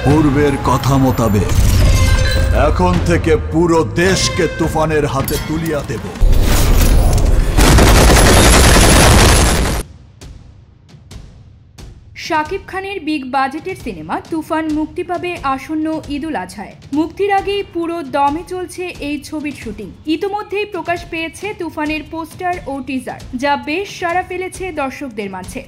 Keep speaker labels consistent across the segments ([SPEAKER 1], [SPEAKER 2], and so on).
[SPEAKER 1] পূর্বের কথা মোতাবেক এখন থেকে পুরো দেশকে তুফানের হাতে তুলিয়া দেব।
[SPEAKER 2] শাকিব খানের বিগ বাজেটের সিনেমা তুফান মুক্তি পাবে আসন্ন ঈদুল আজহায়। মুক্তির আগেই পুরো দমে চলছে এই ছবির শুটিং। ইতোমধ্যেই প্রকাশ পেয়েছে তুফানের পোস্টার ও টিজার, যা বেশ সাড়া ফেলেছে দর্শকদের মাঝে।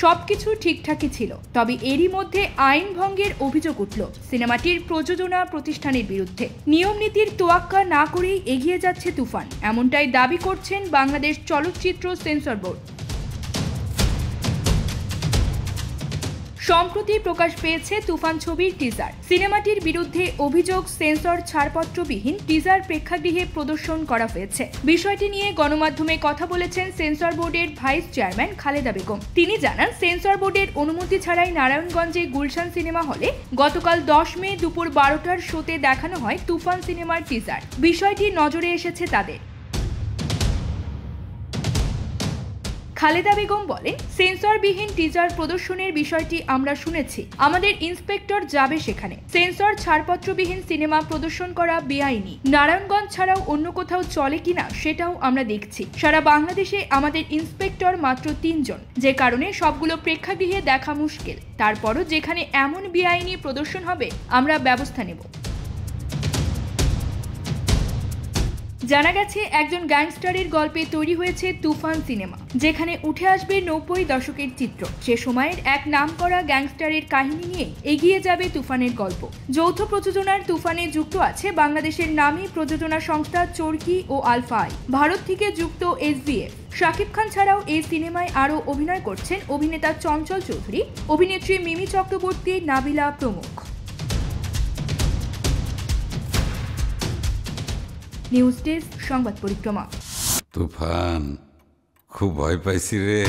[SPEAKER 2] সবকিছু ঠিকঠাকই ছিল, তবে এরই মধ্যে আইন ভঙ্গের অভিযোগ উঠল সিনেমাটির প্রযোজনা প্রতিষ্ঠানের বিরুদ্ধে। নিয়ম নীতির তোয়াক্কা না করেই এগিয়ে যাচ্ছে তুফান, এমনটাই দাবি করছেন বাংলাদেশ চলচ্চিত্র সেন্সর বোর্ড। সম্প্রতি প্রকাশ পেয়েছে তুফান ছবির টিজার। সিনেমাটির বিরুদ্ধে অভিযোগ, সেন্সর ছাড়পত্রবিহীন টিজার প্রেক্ষাগৃহে প্রদর্শন করা হয়েছে। বিষয়টি নিয়ে গণমাধ্যমে কথা বলেছেন সেন্সর বোর্ডের ভাইস চেয়ারম্যান খালেদা বেগম। তিনি জানান, সেন্সর বোর্ডের অনুমতি ছাড়াই নারায়ণগঞ্জে গুলশান সিনেমা হলে গতকাল 10 মে দুপুর 12টার শোতে দেখানো হয় তুফান সিনেমার টিজার। বিষয়টি নজরে এসেছে তাদের। খালেদা বেগম বলেন, সেন্সরবিহীন টিজার প্রদর্শনের বিষয়টি আমরা শুনেছি। আমাদের ইন্সপেক্টর যাবে সেখানে। সেন্সর ছাড়পত্রবিহীন সিনেমা প্রদর্শন করা বেআইনি। নারায়ণগঞ্জ ছাড়াও অন্য কোথাও চলে কিনা সেটাও আমরা দেখছি। সারা বাংলাদেশে আমাদের ইন্সপেক্টর মাত্র 3 জন, যে কারণে সবগুলো প্রেক্ষাগৃহে দেখা মুশকিল। তারপরও যেখানে এমন বেআইনি প্রদর্শন হবে আমরা ব্যবস্থা নেব। জানা গেছে, একজন গ্যাংস্টারের গল্পে তৈরি হয়েছে তুফান সিনেমা, যেখানে উঠে আসবে 90 দশকের চিত্র। সে সময়ের এক নামকরা গ্যাংস্টারের কাহিনী নিয়ে এগিয়ে যাবে তুফানের গল্প। যৌথ প্রযোজনার তুফানে যুক্ত আছে বাংলাদেশের নামী প্রযোজনা সংস্থা চরকি ও আলফা আই। ভারত থেকে যুক্ত SBF। শাকিব খান ছাড়াও এই সিনেমায় আরও অভিনয় করছেন অভিনেতা চঞ্চল চৌধুরী, অভিনেত্রী মিমি চক্রবর্তী, নাবিলা প্রমুখ। নিউজ ডেস্ক, সংবাদ পরিক্রমা।
[SPEAKER 3] তুফান, খুব ভয় পাইছি রে।